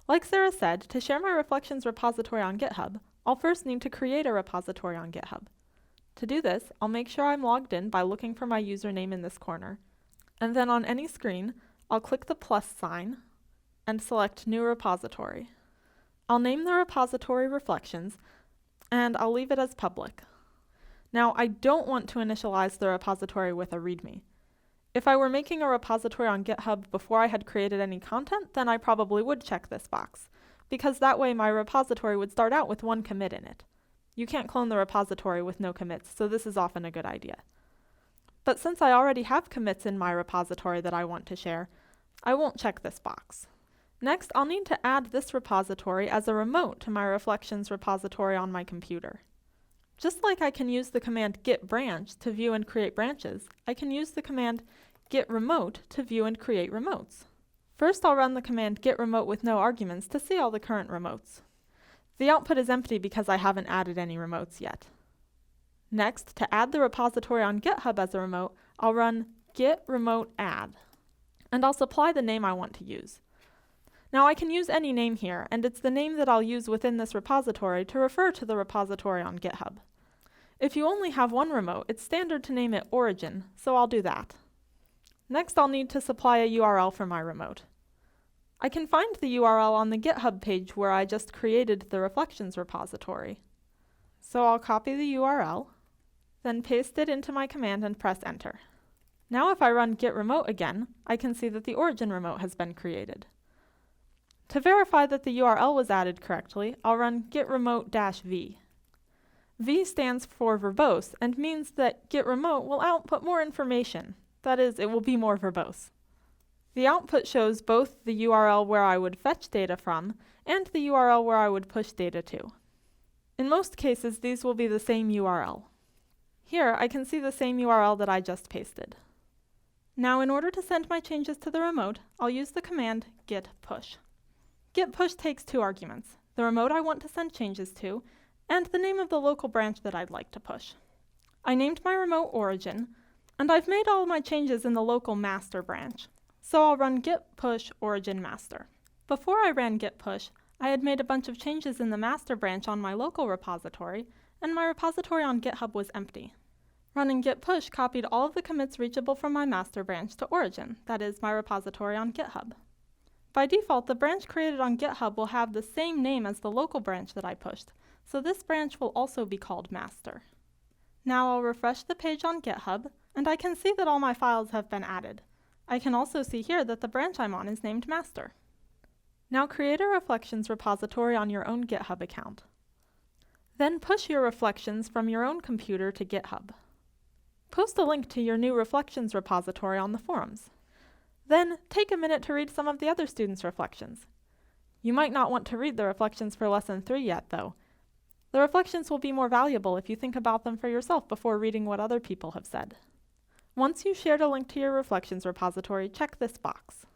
Like Sarah said, to share my Reflections repository on GitHub, I'll first need to create a repository on GitHub. To do this, I'll make sure I'm logged in by looking for my username in this corner. And then on any screen, I'll click the plus sign and select New Repository. I'll name the repository Reflections, and I'll leave it as public. Now, I don't want to initialize the repository with a README. If I were making a repository on GitHub before I had created any content, then I probably would check this box, because that way my repository would start out with one commit in it. You can't clone the repository with no commits, so this is often a good idea. But since I already have commits in my repository that I want to share, I won't check this box. Next, I'll need to add this repository as a remote to my Reflections repository on my computer. Just like I can use the command git branch to view and create branches, I can use the command git remote to view and create remotes. First, I'll run the command git remote with no arguments to see all the current remotes. The output is empty because I haven't added any remotes yet. Next, to add the repository on GitHub as a remote, I'll run git remote add, and I'll supply the name I want to use. Now I can use any name here, and it's the name that I'll use within this repository to refer to the repository on GitHub. If you only have one remote, it's standard to name it origin, so I'll do that. Next, I'll need to supply a URL for my remote. I can find the URL on the GitHub page where I just created the Reflections repository. So I'll copy the URL, then paste it into my command and press enter. Now if I run git remote again, I can see that the origin remote has been created. To verify that the URL was added correctly, I'll run git remote-v. V stands for verbose and means that git remote will output more information. That is, it will be more verbose. The output shows both the URL where I would fetch data from and the URL where I would push data to. In most cases, these will be the same URL. Here, I can see the same URL that I just pasted. Now, in order to send my changes to the remote, I'll use the command git push. Git push takes two arguments, the remote I want to send changes to, and the name of the local branch that I'd like to push. I named my remote origin, and I've made all of my changes in the local master branch. So I'll run git push origin master. Before I ran git push, I had made a bunch of changes in the master branch on my local repository, and my repository on GitHub was empty. Running git push copied all of the commits reachable from my master branch to origin, that is, my repository on GitHub. By default, the branch created on GitHub will have the same name as the local branch that I pushed, so this branch will also be called master. Now I'll refresh the page on GitHub, and I can see that all my files have been added. I can also see here that the branch I'm on is named master. Now create a Reflections repository on your own GitHub account. Then push your Reflections from your own computer to GitHub. Post a link to your new Reflections repository on the forums. Then take a minute to read some of the other students' reflections. You might not want to read the reflections for Lesson 3 yet, though. The reflections will be more valuable if you think about them for yourself before reading what other people have said. Once you've shared a link to your Reflections repository, check this box.